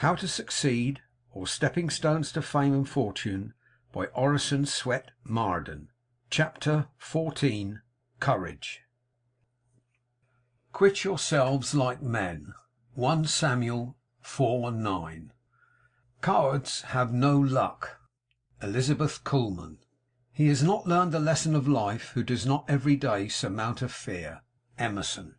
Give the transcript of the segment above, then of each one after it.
How to Succeed, or Stepping Stones to Fame and Fortune, by Orison Swett Marden. Chapter 14. Courage. Quit yourselves like men. 1 Samuel 4:9. Cowards have no luck. Elizabeth Kuhlman. He has not learned the lesson of life who does not every day surmount a fear. Emerson.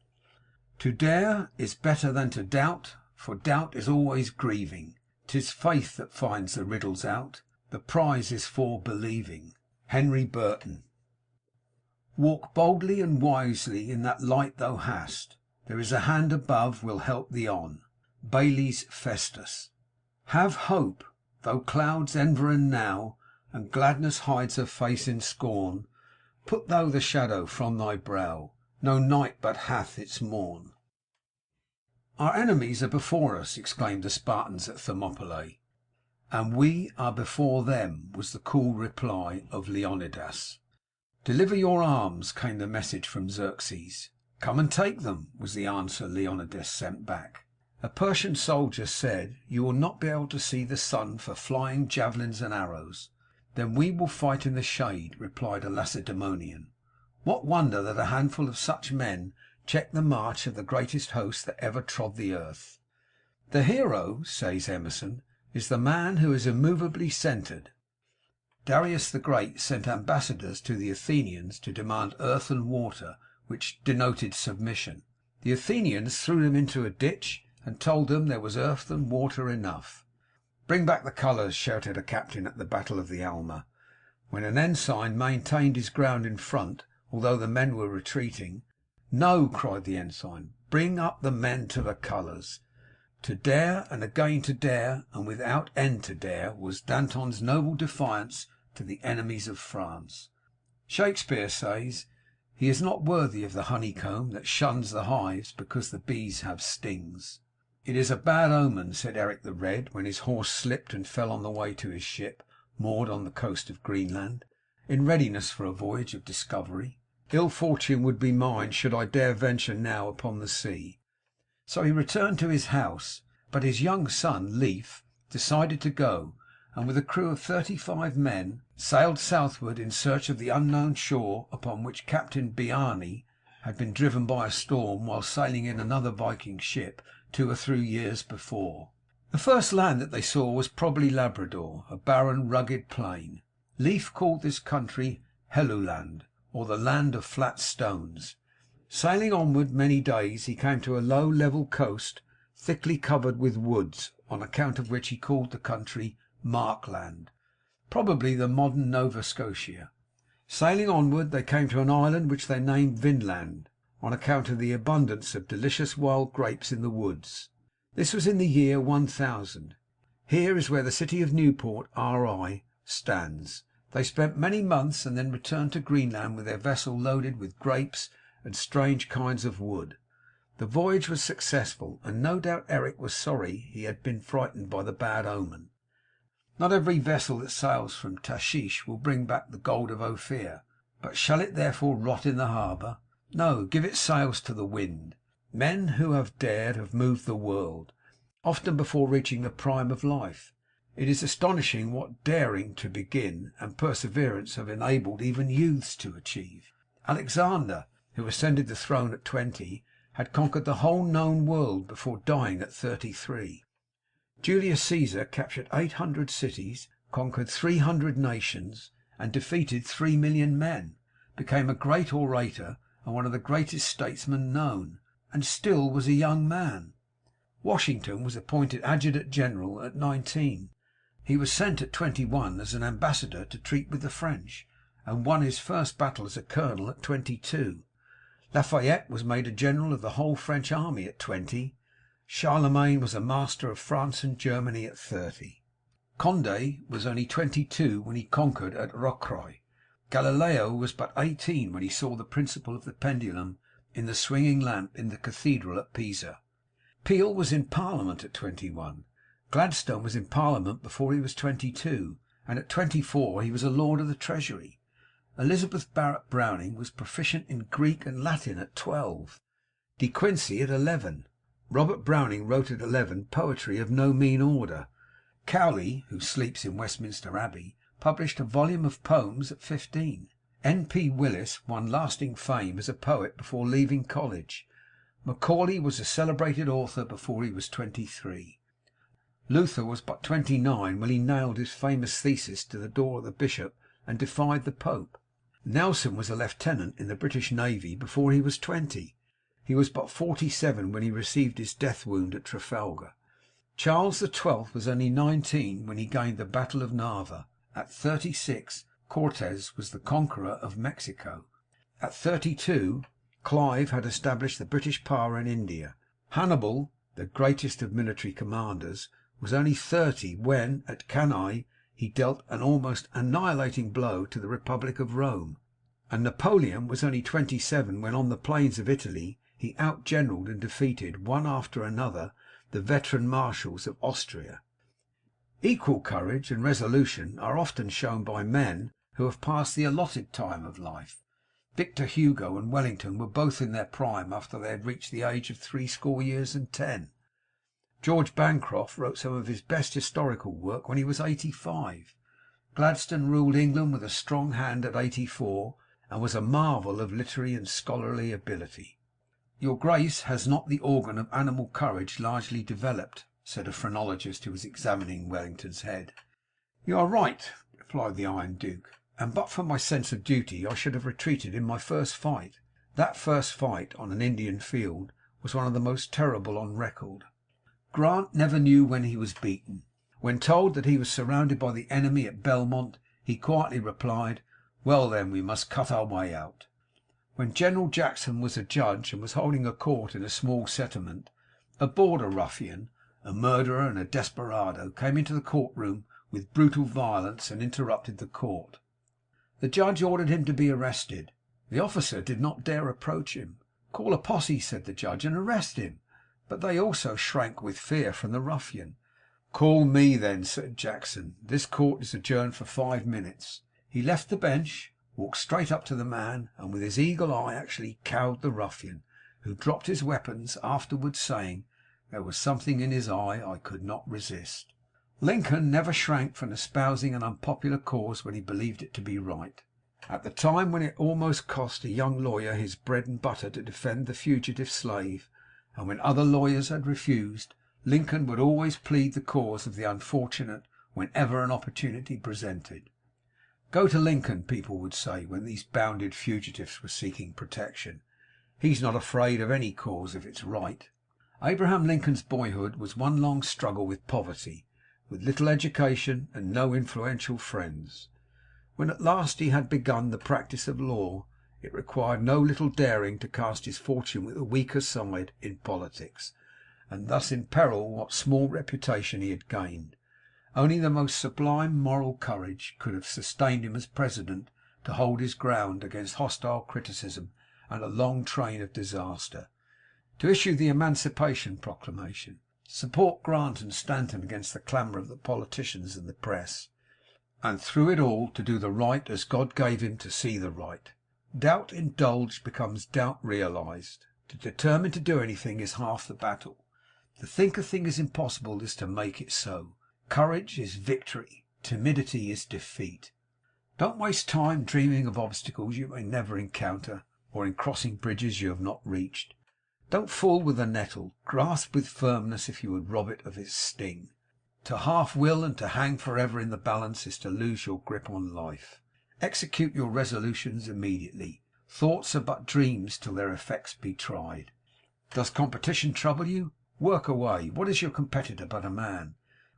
To dare is better than to doubt, for doubt is always grieving. 'Tis faith that finds the riddles out. The prize is for believing. Henry Burton. Walk boldly and wisely in that light thou hast. There is a hand above will help thee on. Bailey's Festus. Have hope, though clouds environ now, and gladness hides her face in scorn. Put thou the shadow from thy brow. No night but hath its morn. Our enemies are before us, exclaimed the Spartans at Thermopylae. And we are before them, was the cool reply of Leonidas. Deliver your arms, came the message from Xerxes. Come and take them, was the answer Leonidas sent back. A Persian soldier said, you will not be able to see the sun for flying javelins and arrows. Then we will fight in the shade, replied a Lacedaemonian. What wonder that a handful of such men checked the march of the greatest host that ever trod the earth. The hero, says Emerson, is the man who is immovably centred. Darius the Great sent ambassadors to the Athenians to demand earth and water, which denoted submission. The Athenians threw them into a ditch and told them there was earth and water enough. Bring back the colours, shouted a captain at the Battle of the Alma, when an ensign maintained his ground in front, although the men were retreating. No, cried the ensign, bring up the men to the colours. To dare and again to dare, and without end to dare, was Danton's noble defiance to the enemies of France. Shakespeare says, he is not worthy of the honeycomb that shuns the hives because the bees have stings. It is a bad omen, said Eric the Red, when his horse slipped and fell on the way to his ship, moored on the coast of Greenland, in readiness for a voyage of discovery. Ill fortune would be mine should I dare venture now upon the sea. So he returned to his house, but his young son, Leif, decided to go, and with a crew of 35 men sailed southward in search of the unknown shore upon which Captain Biarni had been driven by a storm while sailing in another Viking ship 2 or 3 years before. The first land that they saw was probably Labrador, a barren, rugged plain. Leif called this country Helluland, or the land of flat stones. Sailing onward many days, he came to a low level coast, thickly covered with woods, on account of which he called the country Markland, probably the modern Nova Scotia. Sailing onward, they came to an island which they named Vinland, on account of the abundance of delicious wild grapes in the woods. This was in the year 1000. Here is where the city of Newport, R.I., stands. They spent many months, and then returned to Greenland with their vessel loaded with grapes and strange kinds of wood. The voyage was successful, and no doubt Eric was sorry he had been frightened by the bad omen. Not every vessel that sails from Tashish will bring back the gold of Ophir, but shall it therefore rot in the harbour? No, give its sails to the wind. Men who have dared have moved the world, often before reaching the prime of life. It is astonishing what daring to begin and perseverance have enabled even youths to achieve. Alexander, who ascended the throne at 20, had conquered the whole known world before dying at 33. Julius Caesar captured 800 cities, conquered 300 nations, and defeated 3 million men, became a great orator and one of the greatest statesmen known, and still was a young man. Washington was appointed adjutant general at 19. He was sent at 21 as an ambassador to treat with the French, and won his first battle as a colonel at 22. Lafayette was made a general of the whole French army at 20. Charlemagne was a master of France and Germany at 30. Condé was only 22 when he conquered at Rocroi. Galileo was but 18 when he saw the principle of the pendulum in the swinging lamp in the cathedral at Pisa. Peel was in Parliament at 21. Gladstone was in Parliament before he was 22, and at 24 he was a Lord of the Treasury. Elizabeth Barrett Browning was proficient in Greek and Latin at 12. De Quincey at 11. Robert Browning wrote at 11 poetry of no mean order. Cowley, who sleeps in Westminster Abbey, published a volume of poems at 15. N.P. Willis won lasting fame as a poet before leaving college. Macaulay was a celebrated author before he was 23. Luther was but 29 when he nailed his famous thesis to the door of the bishop and defied the Pope. Nelson was a lieutenant in the British Navy before he was 20. He was but 47 when he received his death wound at Trafalgar. Charles XII was only 19 when he gained the Battle of Narva. At 36, Cortes was the conqueror of Mexico. At 32, Clive had established the British power in India. Hannibal, the greatest of military commanders, was only 30 when, at Cannae, he dealt an almost annihilating blow to the Republic of Rome. And Napoleon was only 27 when, on the plains of Italy, he outgeneralled and defeated, one after another, the veteran marshals of Austria. Equal courage and resolution are often shown by men who have passed the allotted time of life. Victor Hugo and Wellington were both in their prime after they had reached the age of 80 years and 10. George Bancroft wrote some of his best historical work when he was 85. Gladstone ruled England with a strong hand at 84, and was a marvel of literary and scholarly ability. Your Grace has not the organ of animal courage largely developed, said a phrenologist who was examining Wellington's head. You are right, replied the Iron Duke, and but for my sense of duty I should have retreated in my first fight. That first fight on an Indian field was one of the most terrible on record. Grant never knew when he was beaten. When told that he was surrounded by the enemy at Belmont, he quietly replied, well then, we must cut our way out. When General Jackson was a judge and was holding a court in a small settlement, a border ruffian, a murderer and a desperado came into the courtroom with brutal violence and interrupted the court. The judge ordered him to be arrested. The officer did not dare approach him. Call a posse, said the judge, and arrest him. But they also shrank with fear from the ruffian. Call me then, said Jackson. This court is adjourned for 5 minutes. He left the bench, walked straight up to the man, and with his eagle eye actually cowed the ruffian, who dropped his weapons, afterwards saying, there was something in his eye I could not resist. Lincoln never shrank from espousing an unpopular cause when he believed it to be right. At the time when it almost cost a young lawyer his bread and butter to defend the fugitive slave, and when other lawyers had refused, Lincoln would always plead the cause of the unfortunate whenever an opportunity presented. Go to Lincoln, people would say, when these bounded fugitives were seeking protection. He's not afraid of any cause if it's right. Abraham Lincoln's boyhood was one long struggle with poverty, with little education and no influential friends. When at last he had begun the practice of law, it required no little daring to cast his fortune with the weaker side in politics, and thus imperil what small reputation he had gained. Only the most sublime moral courage could have sustained him as president to hold his ground against hostile criticism and a long train of disaster, to issue the Emancipation Proclamation, support Grant and Stanton against the clamour of the politicians and the press, and through it all to do the right as God gave him to see the right. Doubt indulged becomes doubt realized. To determine to do anything is half the battle. To think a thing is impossible is to make it so. Courage is victory. Timidity is defeat. Don't waste time dreaming of obstacles you may never encounter, or in crossing bridges you have not reached. Don't fool with the nettle. Grasp with firmness if you would rob it of its sting. To half will and to hang forever in the balance is to lose your grip on life. Execute your resolutions immediately. Thoughts are but dreams till their effects be tried. Does competition trouble you? Work away. What is your competitor but a man?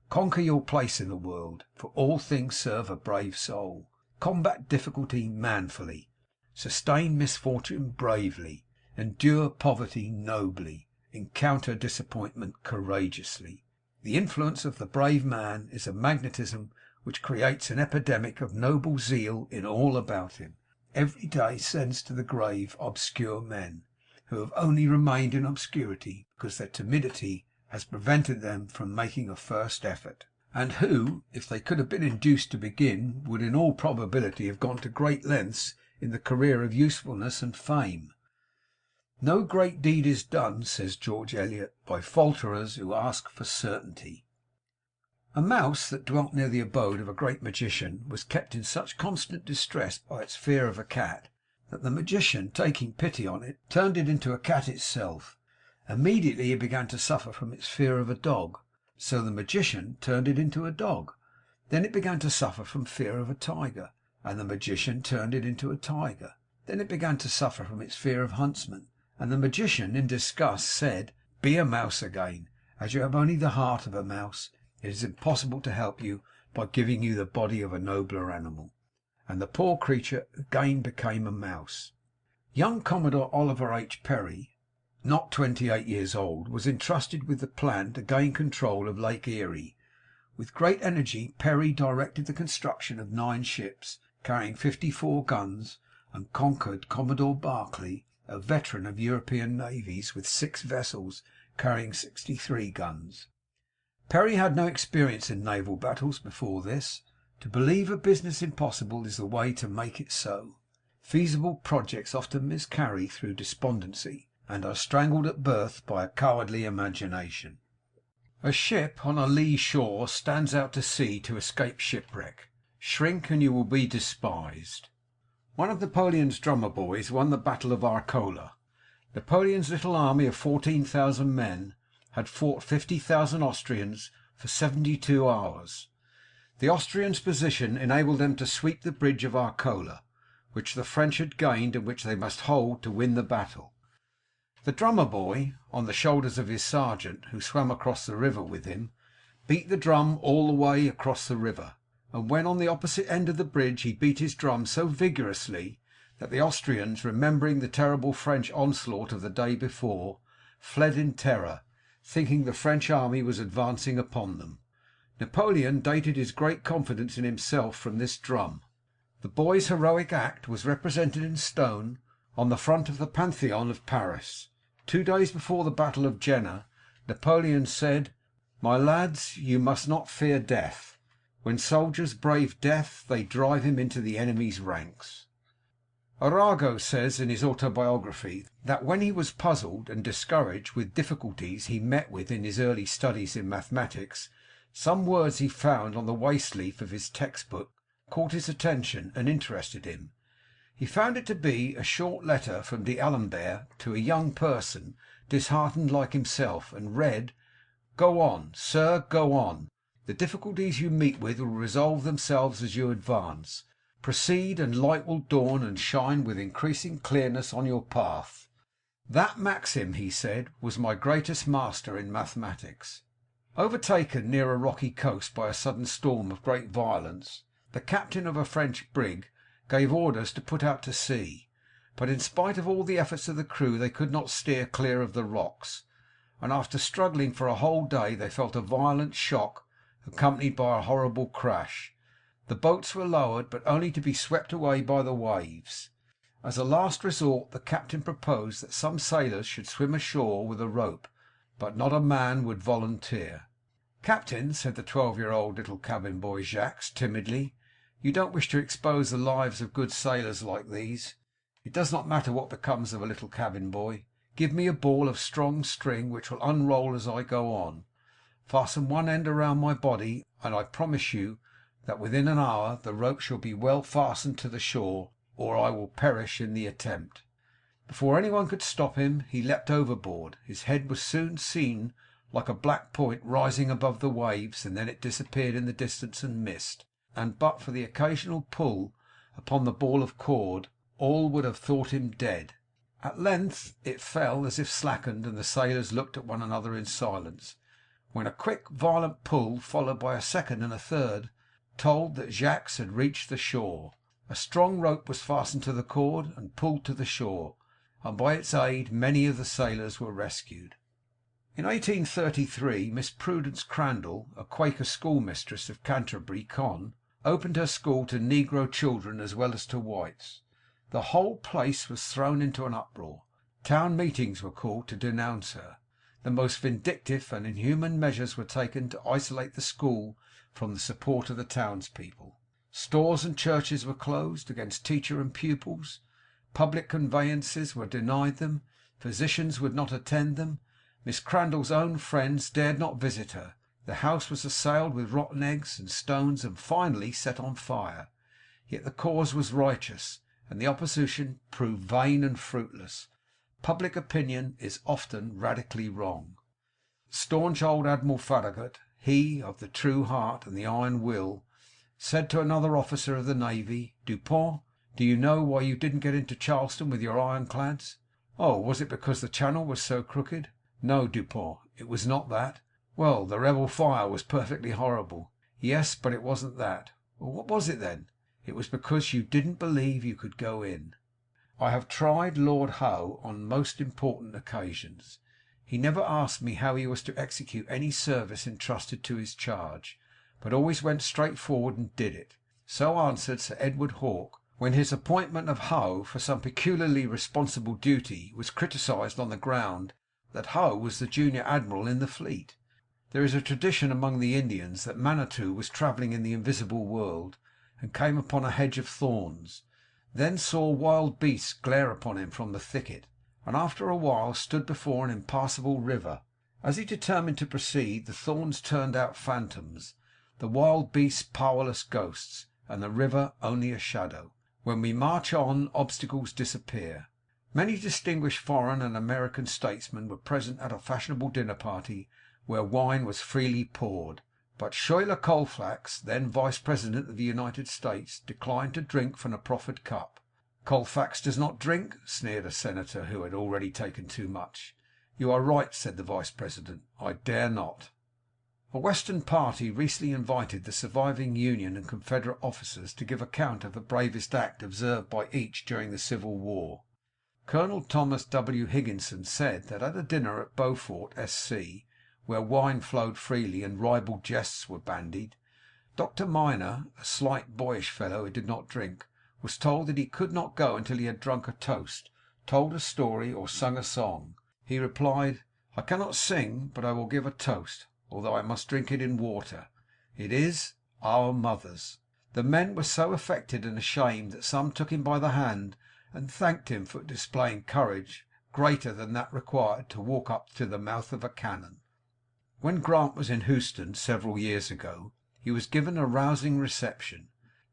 Conquer your place in the world, for all things serve a brave soul. Combat difficulty manfully. Sustain misfortune bravely. Endure poverty nobly. Encounter disappointment courageously. The influence of the brave man is a magnetism which creates an epidemic of noble zeal in all about him. Every day sends to the grave obscure men, who have only remained in obscurity because their timidity has prevented them from making a first effort, and who, if they could have been induced to begin, would in all probability have gone to great lengths in the career of usefulness and fame. No great deed is done, says George Eliot, by falterers who ask for certainty. A mouse that dwelt near the abode of a great magician was kept in such constant distress by its fear of a cat, that the magician, taking pity on it, turned it into a cat itself. Immediately it began to suffer from its fear of a dog, so the magician turned it into a dog. Then it began to suffer from fear of a tiger, and the magician turned it into a tiger. Then it began to suffer from its fear of huntsmen, and the magician, in disgust, said, "Be a mouse again. As you have only the heart of a mouse, it is impossible to help you by giving you the body of a nobler animal." And the poor creature again became a mouse. Young Commodore Oliver H. Perry, not 28 years old, was entrusted with the plan to gain control of Lake Erie. With great energy Perry directed the construction of 9 ships carrying 54 guns, and conquered Commodore Barclay, a veteran of European navies, with 6 vessels carrying 63 guns. Perry had no experience in naval battles before this. To believe a business impossible is the way to make it so. Feasible projects often miscarry through despondency, and are strangled at birth by a cowardly imagination. A ship on a lee shore stands out to sea to escape shipwreck. Shrink, and you will be despised. One of Napoleon's drummer boys won the battle of Arcola. Napoleon's little army of 14,000 men had fought 50,000 Austrians for 72 hours. The Austrians' position enabled them to sweep the bridge of Arcola, which the French had gained and which they must hold to win the battle. The drummer boy, on the shoulders of his sergeant, who swam across the river with him, beat the drum all the way across the river, and when on the opposite end of the bridge he beat his drum so vigorously that the Austrians, remembering the terrible French onslaught of the day before, fled in terror, thinking the French army was advancing upon them. Napoleon dated his great confidence in himself from this drum. The boy's heroic act was represented in stone on the front of the Pantheon of Paris. 2 days before the Battle of Jena, Napoleon said, "My lads, you must not fear death. When soldiers brave death, they drive him into the enemy's ranks." Arago says in his autobiography that when he was puzzled and discouraged with difficulties he met with in his early studies in mathematics, some words he found on the waste leaf of his textbook caught his attention and interested him. He found it to be a short letter from D'Alembert to a young person disheartened like himself, and read, "Go on, sir, go on. The difficulties you meet with will resolve themselves as you advance. Proceed, and light will dawn and shine with increasing clearness on your path." That maxim, he said, was my greatest master in mathematics. Overtaken near a rocky coast by a sudden storm of great violence, the captain of a French brig gave orders to put out to sea, but in spite of all the efforts of the crew they could not steer clear of the rocks, and after struggling for a whole day they felt a violent shock accompanied by a horrible crash. The boats were lowered, but only to be swept away by the waves. As a last resort the captain proposed that some sailors should swim ashore with a rope, but not a man would volunteer. "Captain," said the 12-year-old little cabin boy Jacques timidly, "you don't wish to expose the lives of good sailors like these. It does not matter what becomes of a little cabin boy. Give me a ball of strong string which will unroll as I go on. Fasten one end around my body, and I promise you that within an hour the rope shall be well fastened to the shore, or I will perish in the attempt." Before anyone could stop him, he leapt overboard. His head was soon seen like a black point rising above the waves, and then it disappeared in the distance and mist, and but for the occasional pull upon the ball of cord, all would have thought him dead. At length it fell as if slackened, and the sailors looked at one another in silence, when a quick violent pull, followed by a second and a third, told that Jacques had reached the shore. A strong rope was fastened to the cord and pulled to the shore, and by its aid many of the sailors were rescued. In 1833 Miss Prudence Crandall, a Quaker schoolmistress of Canterbury, Con, opened her school to negro children as well as to whites. The whole place was thrown into an uproar. Town meetings were called to denounce her. The most vindictive and inhuman measures were taken to isolate the school from the support of the townspeople. Stores and churches were closed against teacher and pupils. Public conveyances were denied them. Physicians would not attend them. Miss Crandall's own friends dared not visit her. The house was assailed with rotten eggs and stones, and finally set on fire. Yet the cause was righteous, and the opposition proved vain and fruitless. Public opinion is often radically wrong. Staunch old Admiral Farragut, he of the true heart and the iron will, said to another officer of the navy, Dupont, do you know why you didn't get into Charleston with your ironclads? Oh, was it because the channel was so crooked? No, Dupont, it was not that. Well, the rebel fire was perfectly horrible. Yes, but it wasn't that. Well, what was it then? It was because you didn't believe you could go in. I have tried Lord Howe on most important occasions. He never asked me how he was to execute any service entrusted to his charge, but always went straight forward and did it. So answered Sir Edward Hawke, when his appointment of Howe for some peculiarly responsible duty was criticised on the ground that Howe was the junior admiral in the fleet. There is a tradition among the Indians that Manitou was travelling in the invisible world, and came upon a hedge of thorns, then saw wild beasts glare upon him from the thicket, and after a while stood before an impassable river. As he determined to proceed, the thorns turned out phantoms, the wild beasts powerless ghosts, and the river only a shadow. When we march on, obstacles disappear. Many distinguished foreign and American statesmen were present at a fashionable dinner party where wine was freely poured, but Schuyler Colfax, then Vice President of the United States, declined to drink from a proffered cup. Colfax does not drink, sneered a senator who had already taken too much. You are right, said the Vice President. I dare not. A Western party recently invited the surviving Union and Confederate officers to give account of the bravest act observed by each during the Civil War. Colonel Thomas W. Higginson said that at a dinner at Beaufort, SC, where wine flowed freely and ribald jests were bandied, Dr. Minor, a slight boyish fellow who did not drink, was told that he could not go until he had drunk a toast, told a story, or sung a song. He replied, I cannot sing, but I will give a toast, although I must drink it in water. It is Our Mothers. The men were so affected and ashamed that some took him by the hand and thanked him for displaying courage greater than that required to walk up to the mouth of a cannon. When Grant was in Houston several years ago, he was given a rousing reception.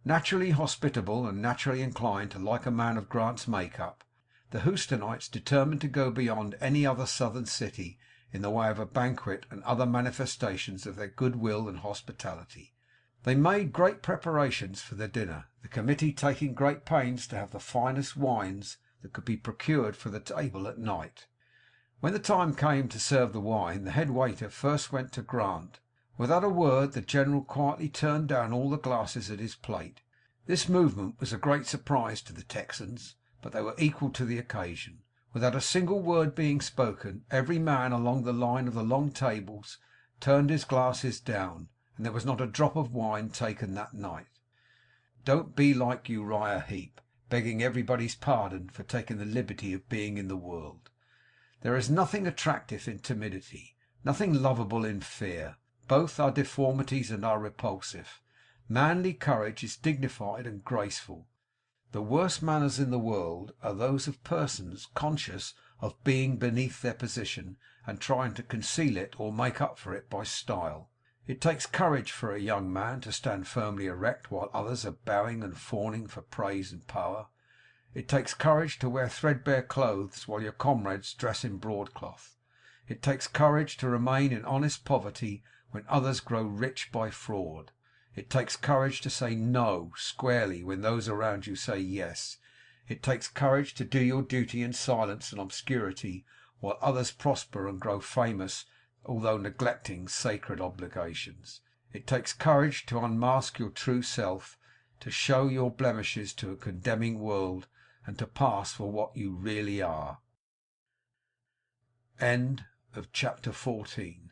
Naturally hospitable and naturally inclined to like a man of Grant's make-up, the Houstonites determined to go beyond any other southern city in the way of a banquet and other manifestations of their goodwill and hospitality. They made great preparations for the dinner, the committee taking great pains to have the finest wines that could be procured for the table at night. When the time came to serve the wine, the head waiter first went to Grant. Without a word, the general quietly turned down all the glasses at his plate. This movement was a great surprise to the Texans, but they were equal to the occasion. Without a single word being spoken, every man along the line of the long tables turned his glasses down, and there was not a drop of wine taken that night. Don't be like Uriah Heep, begging everybody's pardon for taking the liberty of being in the world. There is nothing attractive in timidity, nothing lovable in fear. Both are deformities and are repulsive. Manly courage is dignified and graceful. The worst manners in the world are those of persons conscious of being beneath their position and trying to conceal it or make up for it by style. It takes courage for a young man to stand firmly erect while others are bowing and fawning for praise and power. It takes courage to wear threadbare clothes while your comrades dress in broadcloth. It takes courage to remain in honest poverty when others grow rich by fraud. It takes courage to say no squarely when those around you say yes. It takes courage to do your duty in silence and obscurity while others prosper and grow famous, although neglecting sacred obligations. It takes courage to unmask your true self, to show your blemishes to a condemning world, and to pass for what you really are. End of chapter 14.